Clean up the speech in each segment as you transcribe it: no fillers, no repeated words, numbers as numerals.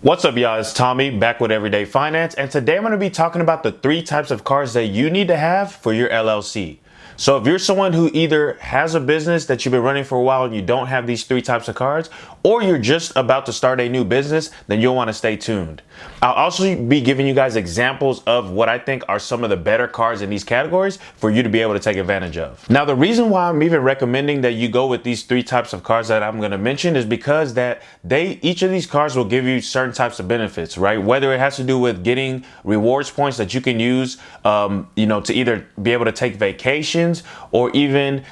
What's up, y'all? It's Tommy back with Everyday Finance, and today I'm going to be talking about the three types of cards that you need to have for your LLC. So if you're someone who either has a business that you've been running for a while and you don't have these three types of cards, or you're just about to start a new business, then you'll want to stay tuned. I'll also be giving you guys examples of what I think are some of the better cards in these categories for you to be able to take advantage of. Now, the reason why I'm even recommending that you go with these three types of cards that I'm going to mention is because that each of these cards will give you certain types of benefits, right? Whether it has to do with getting rewards points that you can use, to either be able to take vacations or even,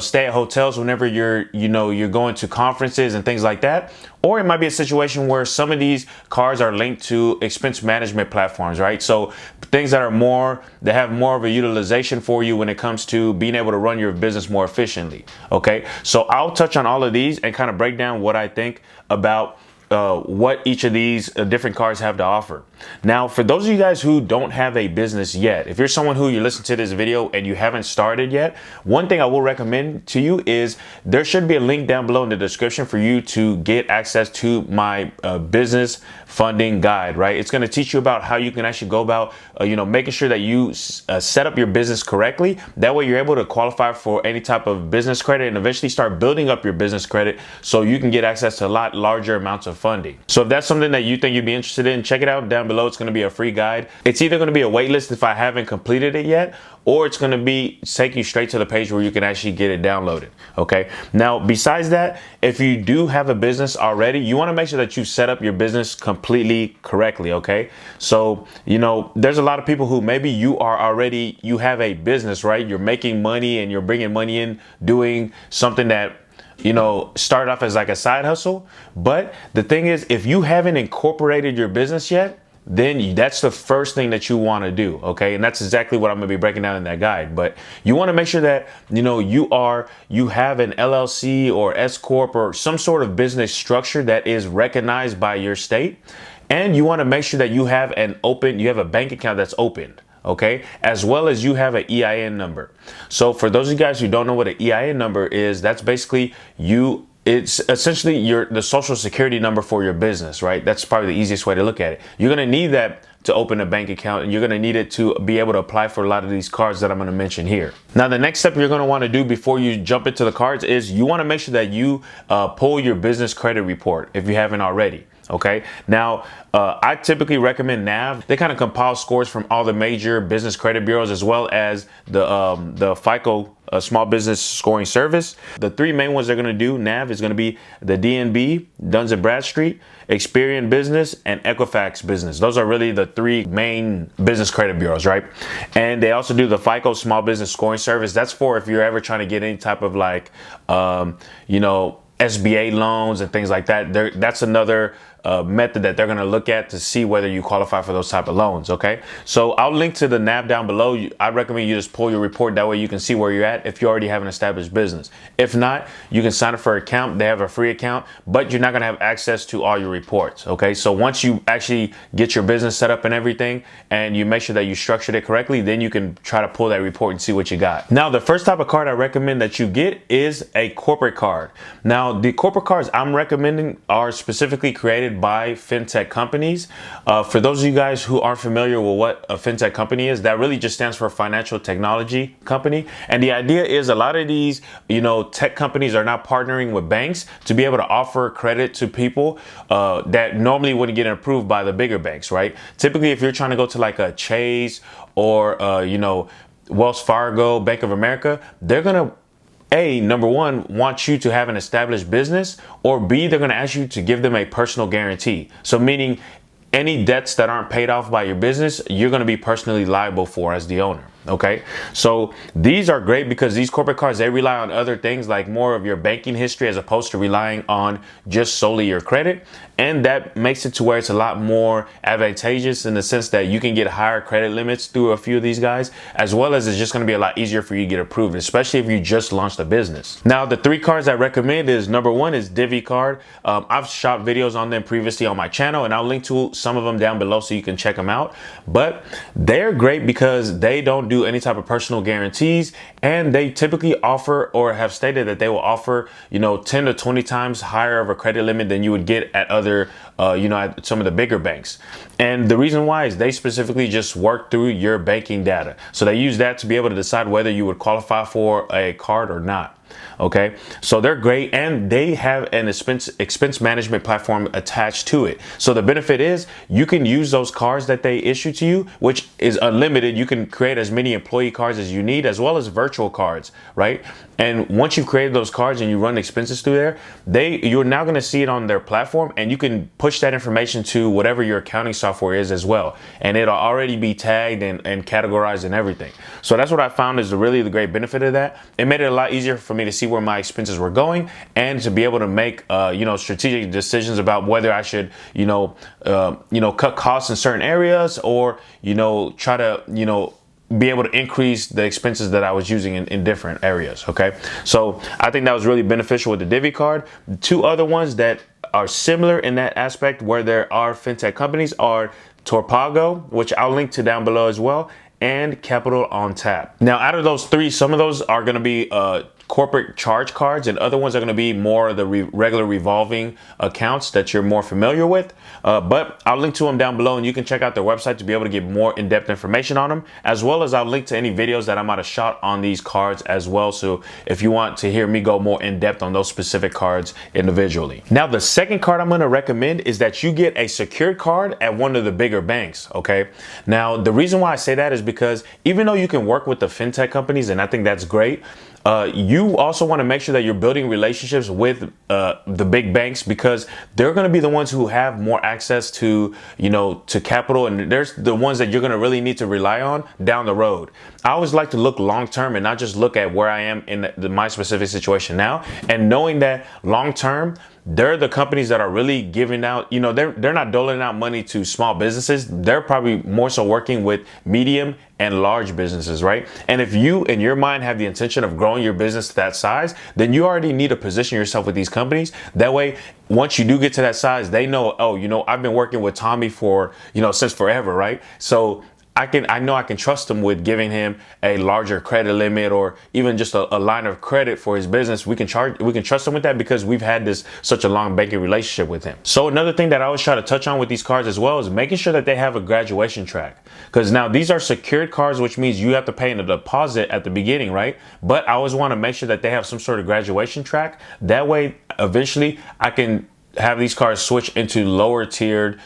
stay at hotels whenever you're going to conferences and things like that. Or it might be a situation where some of these cards are linked to expense management platforms, right? So things that have more of a utilization for you when it comes to being able to run your business more efficiently. Okay, so I'll touch on all of these and kind of break down what I think about what each of these different cards have to offer. Now, for those of you guys who don't have a business yet, if you're someone who you listen to this video and you haven't started yet, one thing I will recommend to you is there should be a link down below in the description for you to get access to my business funding guide, right? It's going to teach you about how you can actually go about, making sure that you set up your business correctly. That way you're able to qualify for any type of business credit and eventually start building up your business credit so you can get access to a lot larger amounts of funding. So if that's something that you think you'd be interested in, check it out down below. It's going to be a free guide. It's either going to be a wait list if I haven't completed it yet, or it's going to be take you straight to the page where you can actually get it downloaded. Okay. Now, besides that, if you do have a business already, you want to make sure that you set up your business completely correctly. Okay. So, there's a lot of people who maybe you have a business, right? You're making money and you're bringing money in doing something that started off as like a side hustle. But the thing is, if you haven't incorporated your business yet, then that's the first thing that you want to do. Okay. And that's exactly what I'm going to be breaking down in that guide. But you want to make sure that, you have an LLC or S Corp or some sort of business structure that is recognized by your state. And you want to make sure that you have a bank account that's opened. Okay, as well as you have an EIN number. So for those of you guys who don't know what an EIN number is, that's basically it's essentially the social security number for your business, right? That's probably the easiest way to look at it. You're going to need that to open a bank account, and you're going to need it to be able to apply for a lot of these cards that I'm going to mention here. Now, the next step you're going to want to do before you jump into the cards is you want to make sure that you pull your business credit report if you haven't already. Okay. Now, I typically recommend NAV. They kind of compile scores from all the major business credit bureaus, as well as the FICO small business scoring service. The three main ones they're going to do, NAV, is going to be the DNB, Duns & Bradstreet, Experian Business, and Equifax Business. Those are really the three main business credit bureaus, right? And they also do the FICO small business scoring service. That's for if you're ever trying to get any type of SBA loans and things like that. That's another method that they're going to look at to see whether you qualify for those type of loans. Okay, so I'll link to the NAV down below. I recommend you just pull your report. That way you can see where you're at if you already have an established business. If not, you can sign up for an account. They have a free account, but you're not going to have access to all your reports. Okay, so once you actually get your business set up and everything, and you make sure that you structured it correctly, then you can try to pull that report and see what you got. Now, the first type of card I recommend that you get is a corporate card. Now, the corporate cards I'm recommending are specifically created by fintech companies. For those of you guys who aren't familiar with what a fintech company is, that really just stands for financial technology company. And the idea is a lot of these, tech companies are now partnering with banks to be able to offer credit to people that normally wouldn't get approved by the bigger banks, right? Typically, if you're trying to go to like a Chase or, Wells Fargo, Bank of America, they're going to number one, want you to have an established business, or B, they're going to ask you to give them a personal guarantee. So meaning any debts that aren't paid off by your business, you're going to be personally liable for as the owner. Okay, so these are great because these corporate cards, they rely on other things like more of your banking history as opposed to relying on just solely your credit. And that makes it to where it's a lot more advantageous in the sense that you can get higher credit limits through a few of these guys, as well as it's just going to be a lot easier for you to get approved, especially if you just launched a business. Now, the three cards I recommend is number one is Divvy card. I've shot videos on them previously on my channel, and I'll link to some of them down below so you can check them out. But they're great because they don't do any type of personal guarantees, and they typically offer or have stated that they will offer 10 to 20 times higher of a credit limit than you would get at other other, at some of the bigger banks. And the reason why is they specifically just work through your banking data. So they use that to be able to decide whether you would qualify for a card or not. Okay, so they're great, and they have an expense management platform attached to it. So the benefit is you can use those cards that they issue to you, which is unlimited. You can create as many employee cards as you need, as well as virtual cards, right? And once you've created those cards and you run expenses through there, you're now going to see it on their platform, and you can push that information to whatever your accounting software is as well, and it'll already be tagged and categorized and everything. So that's what I found is really the great benefit of that. It made it a lot easier for me to see where my expenses were going, and to be able to make strategic decisions about whether I should cut costs in certain areas, or try to be able to increase the expenses that I was using in different areas. Okay, so I think that was really beneficial with the Divvy card. Two other ones that are similar in that aspect where there are fintech companies are FARGO, which I'll link to down below as well, and Capital on Tap. Now, out of those three, some of those are going to be corporate charge cards, and other ones are going to be more the regular revolving accounts that you're more familiar with. But I'll link to them down below, and you can check out their website to be able to get more in-depth information on them, as well as I'll link to any videos that I might have shot on these cards as well. So if you want to hear me go more in-depth on those specific cards individually. Now, the second card I'm going to recommend is that you get a secured card at one of the bigger banks. Okay. Now, the reason why I say that is because even though you can work with the fintech companies, and I think that's great, you also want to make sure that you're building relationships with the big banks, because they're going to be the ones who have more access to capital, and there's the ones that you're going to really need to rely on down the road. I always like to look long term and not just look at where I am in my specific situation now, and knowing that long term they're the companies that are really giving out, they're not doling out money to small businesses. They're probably more so working with medium and large businesses, right? And if you in your mind have the intention of growing your business to that size, then you already need to position yourself with these companies. That way, once you do get to that size, they know, oh, I've been working with Tommy for, since forever, right? So I know I can trust him with giving him a larger credit limit, or even just a line of credit for his business. We can trust him with that because we've had such a long banking relationship with him. So another thing that I always try to touch on with these cards as well is making sure that they have a graduation track. Because now these are secured cards, which means you have to pay a deposit at the beginning, right? But I always want to make sure that they have some sort of graduation track. That way, eventually I can have these cards switch into lower tiered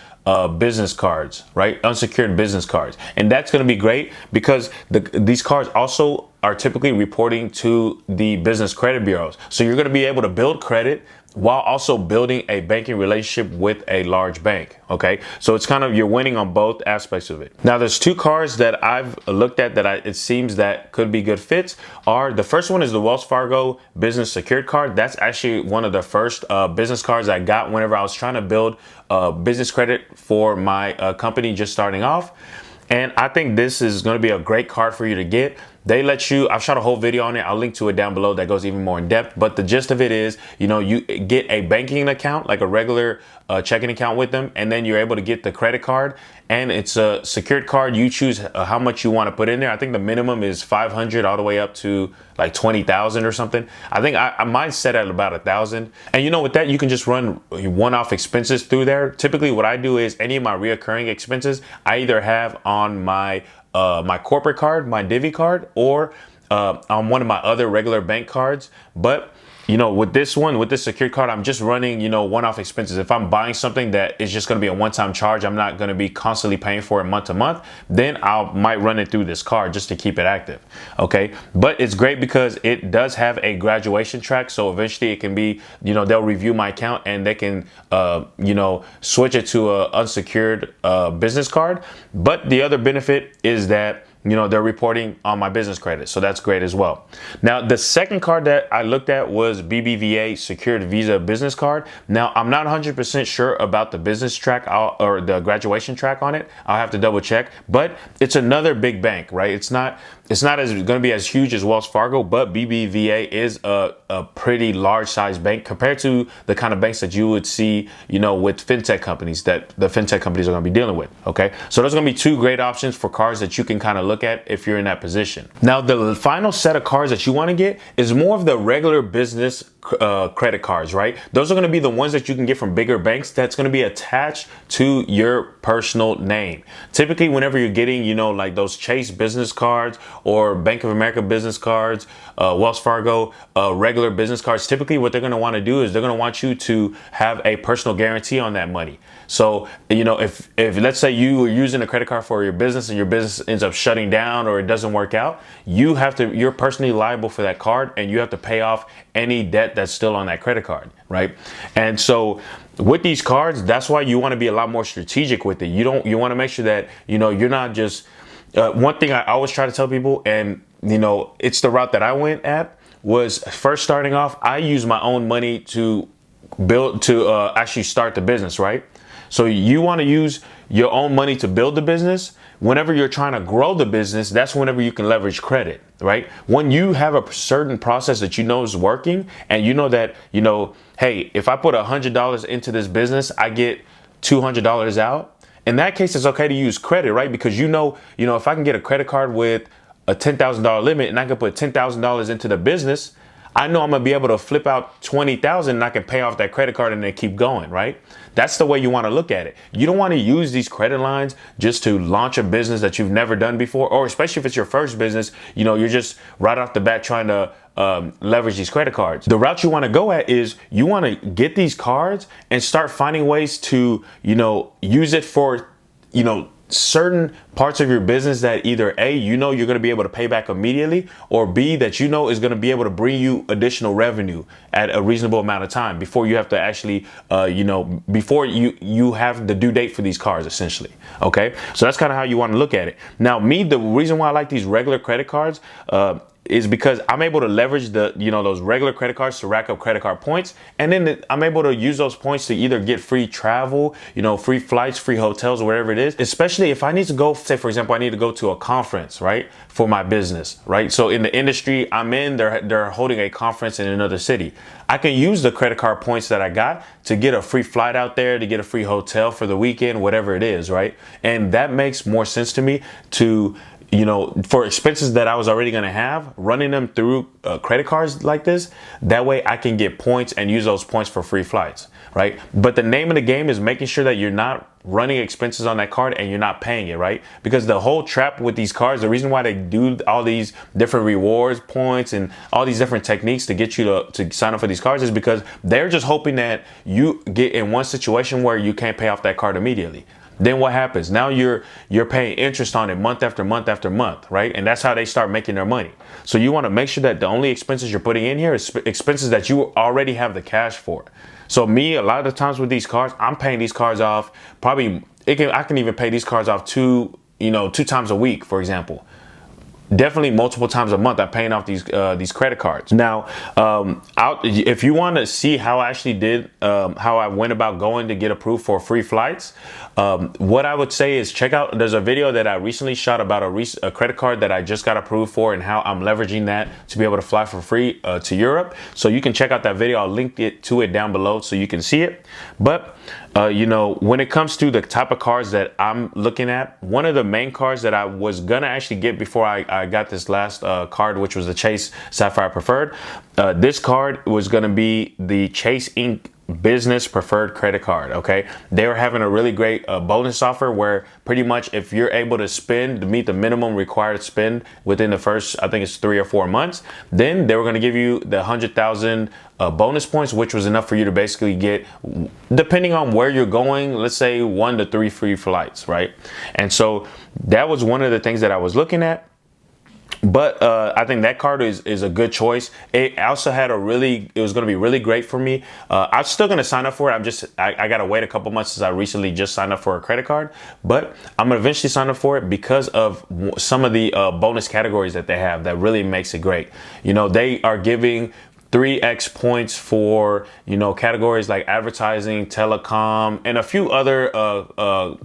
business cards, right? Unsecured business cards. And that's going to be great because these cards also are typically reporting to the business credit bureaus. So you're going to be able to build credit while also building a banking relationship with a large bank. Okay, so it's kind of, you're winning on both aspects of it. Now, there's two cards that I've looked at that it seems that could be good fits. The first one is the Wells Fargo Business Secured Card. That's actually one of the first business cards I got whenever I was trying to build business credit for my company just starting off. And I think this is going to be a great card for you to get. They let you, I've shot a whole video on it. I'll link to it down below that goes even more in depth. But the gist of it is, you get a banking account, like a regular checking account with them. And then you're able to get the credit card. And it's a secured card. You choose how much you want to put in there. I think the minimum is 500 all the way up to like 20,000 or something. I think I might set at about 1,000. And with that, you can just run one-off expenses through there. Typically what I do is any of my reoccurring expenses, I either have on my corporate card, my Divvy card, or on one of my other regular bank cards. But with this secured card, I'm just running, one-off expenses. If I'm buying something that is just going to be a one-time charge, I'm not going to be constantly paying for it month to month, then I might run it through this card just to keep it active. Okay. But it's great because it does have a graduation track. So eventually it can be, they'll review my account and they can, switch it to a unsecured business card. But the other benefit is that they're reporting on my business credit. So that's great as well. Now, the second card that I looked at was BBVA Secured Visa Business Card. Now, I'm not 100% sure about the business track or the graduation track on it. I'll have to double check, but it's another big bank, right? It's not it's not as going to be as huge as Wells Fargo, but BBVA is a pretty large size bank compared to the kind of banks that you would see, you know, with fintech companies that the fintech companies are going to be dealing with. Okay, so those are going to be two great options for cards that you can kind of look at if you're in that position. Now, the final set of cards that you want to get is more of the regular business credit cards, right? Those are going to be the ones that you can get from bigger banks that's going to be attached to your personal name. Typically, whenever you're getting, you know, like those Chase business cards or Bank of America business cards, Wells Fargo regular business cards, typically what they're going to want to do is they're going to want you to have a personal guarantee on that money. So, you know, if let's say you are using a credit card for your business and your business ends up shutting down or it doesn't work out, you're personally liable for that card, and you have to pay off any debt that's still on that credit card, right? And so with these cards, that's why you want to be a lot more strategic with it. You want to make sure that, you know, you're not just one thing I always try to tell people, and you know, it's the route that I went at, was first starting off, I used my own money to actually start the business, right? So you want to use your own money to build the business. Whenever you're trying to grow the business, that's whenever you can leverage credit, right? When you have a certain process that you know is working, and you know that, you know, hey, if I put $100 into this business, I get $200 out. In that case, it's okay to use credit, right? Because you know, if I can get a credit card with a $10,000 limit and I can put $10,000 into the business, I know I'm gonna be able to flip out $20,000 and I can pay off that credit card and then keep going, right? That's the way you want to look at it. You don't want to use these credit lines just to launch a business that you've never done before, or especially if it's your first business, you know, you're just right off the bat trying to leverage these credit cards. The route you want to go at is you want to get these cards and start finding ways to, you know, use it for, you know, certain parts of your business that either A, you know you're going to be able to pay back immediately, or B, that you know is going to be able to bring you additional revenue at a reasonable amount of time before you have to actually, before you have the due date for these cards, essentially. Okay, so that's kind of how you want to look at it. Now, the reason why I like these regular credit cards is because I'm able to leverage those regular credit cards to rack up credit card points. And then I'm able to use those points to either get free travel, free flights, free hotels, wherever it is, especially if I need to go, say, for example, I need to go to a conference, right, for my business, right? So in the industry I'm in, they're holding a conference in another city. I can use the credit card points that I got to get a free flight out there, to get a free hotel for the weekend, whatever it is, right? And that makes more sense to me to, for expenses that I was already going to have, running them through credit cards like this. That way I can get points and use those points for free flights, right? But the name of the game is making sure that you're not running expenses on that card and you're not paying it, right? Because the whole trap with these cards, the reason why they do all these different rewards points and all these different techniques to get you to sign up for these cards is because they're just hoping that you get in one situation where you can't pay off that card immediately. Then what happens? Now you're paying interest on it month after month after month, right? And that's how they start making their money. So you want to make sure that the only expenses you're putting in here is expenses that you already have the cash for. So a lot of the times with these cards, I'm paying these cards off I can even pay these cards off two times a week, for example. Definitely multiple times a month I'm paying off these credit cards. Now, if you want to see how I actually did, how I went about going to get approved for free flights, what I would say is there's a video that I recently shot about a credit card that I just got approved for and how I'm leveraging that to be able to fly for free to Europe. So you can check out that video. I'll link to it down below so you can see it. But when it comes to the type of cards that I'm looking at, one of the main cards that I was gonna actually get before I got this last card, which was the Chase Sapphire Preferred, this card was gonna be the Chase Inc. Business Preferred Credit Card. Okay, they were having a really great bonus offer where pretty much if you're able to meet the minimum required spend within the first, I think it's 3 or 4 months, then they were going to give you the 100,000 bonus points, which was enough for you to basically get, depending on where you're going, let's say 1 to 3 free flights, right? And so that was one of the things that I was looking at. But I think that card is a good choice. It also had it was going to be really great for me. I'm still going to sign up for it. I got to wait a couple months since I recently just signed up for a credit card. But I'm going to eventually sign up for it because of some of the bonus categories that they have that really makes it great. They are giving 3x points for, you know, categories like advertising, telecom, and a few other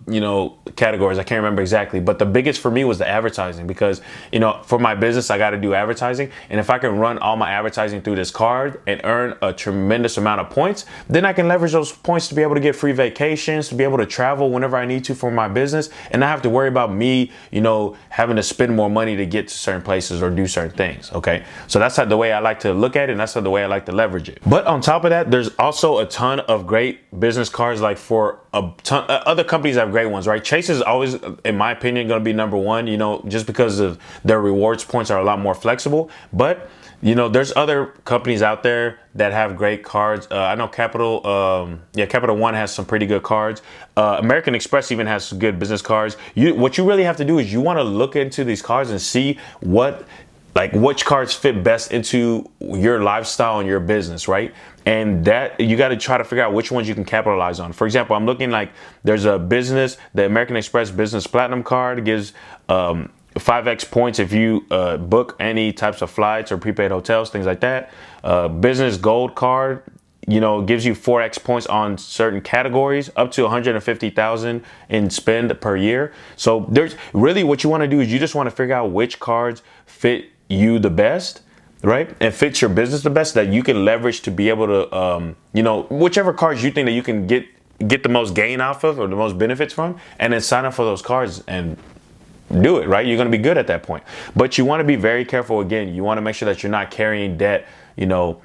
you know, categories. I can't remember exactly, but the biggest for me was the advertising, because, you know, for my business I got to do advertising, and if I can run all my advertising through this card and earn a tremendous amount of points, then I can leverage those points to be able to get free vacations, to be able to travel whenever I need to for my business, and not have to worry about me, you know, having to spend more money to get to certain places or do certain things. Okay, so that's the way I like to look at it, and that's the way I like to leverage it. But on top of that, there's also a ton of great business cards. Like for a ton other companies have great ones, right? Chase is always, in my opinion, going to be number one, you know, just because of their rewards points are a lot more flexible. But you know, there's other companies out there that have great cards. I know Capital One has some pretty good cards. American Express even has some good business cards. What you really have to do is you want to look into these cards and see which cards fit best into your lifestyle and your business, right? And that you got to try to figure out which ones you can capitalize on. For example, I'm looking, like, there's a business, the American Express Business Platinum card gives 5x points if you book any types of flights or prepaid hotels, things like that. Business Gold card, you know, gives you 4x points on certain categories, up to 150,000 in spend per year. So there's really, what you want to do is you just want to figure out which cards fit you the best, right? And fits your business the best, that you can leverage to be able to, you know, whichever cards you think that you can get the most gain off of or the most benefits from, and then sign up for those cards and do it, right? You're going to be good at that point. But you want to be very careful. Again, you want to make sure that you're not carrying debt, you know,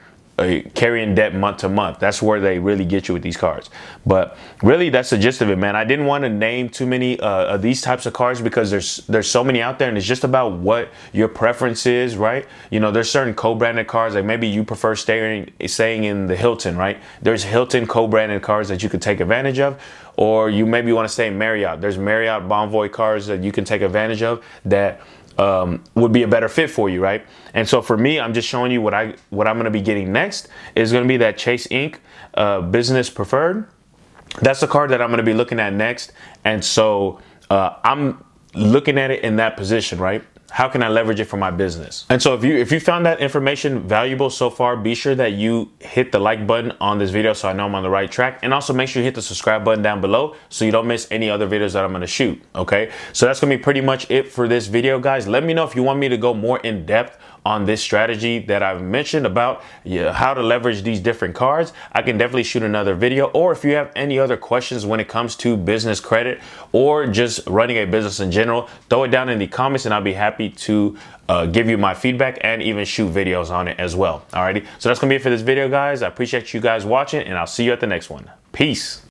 carrying debt month to month. That's where they really get you with these cards. But really, that's the gist of it, man. I didn't want to name too many of these types of cards because there's so many out there, and it's just about what your preference is, right? You know, there's certain co-branded cards, like maybe you prefer staying in the Hilton, right? There's Hilton co-branded cards that you could take advantage of. Or you maybe want to stay in Marriott. There's Marriott Bonvoy cards that you can take advantage of that would be a better fit for you, right? And so for me, I'm just showing you what I'm going to be getting next is going to be that Chase Inc. Business Preferred. That's the card that I'm going to be looking at next. And so I'm looking at it in that position, right? How can I leverage it for my business? And so if you found that information valuable so far, be sure that you hit the like button on this video so I know I'm on the right track. And also make sure you hit the subscribe button down below so you don't miss any other videos that I'm gonna shoot, okay? So that's gonna be pretty much it for this video, guys. Let me know if you want me to go more in depth on this strategy that I've mentioned about how to leverage these different cards. I can definitely shoot another video. Or if you have any other questions when it comes to business credit or just running a business in general, throw it down in the comments and I'll be happy to give you my feedback and even shoot videos on it as well. Alrighty, so that's gonna be it for this video, guys. I appreciate you guys watching, and I'll see you at the next one. Peace.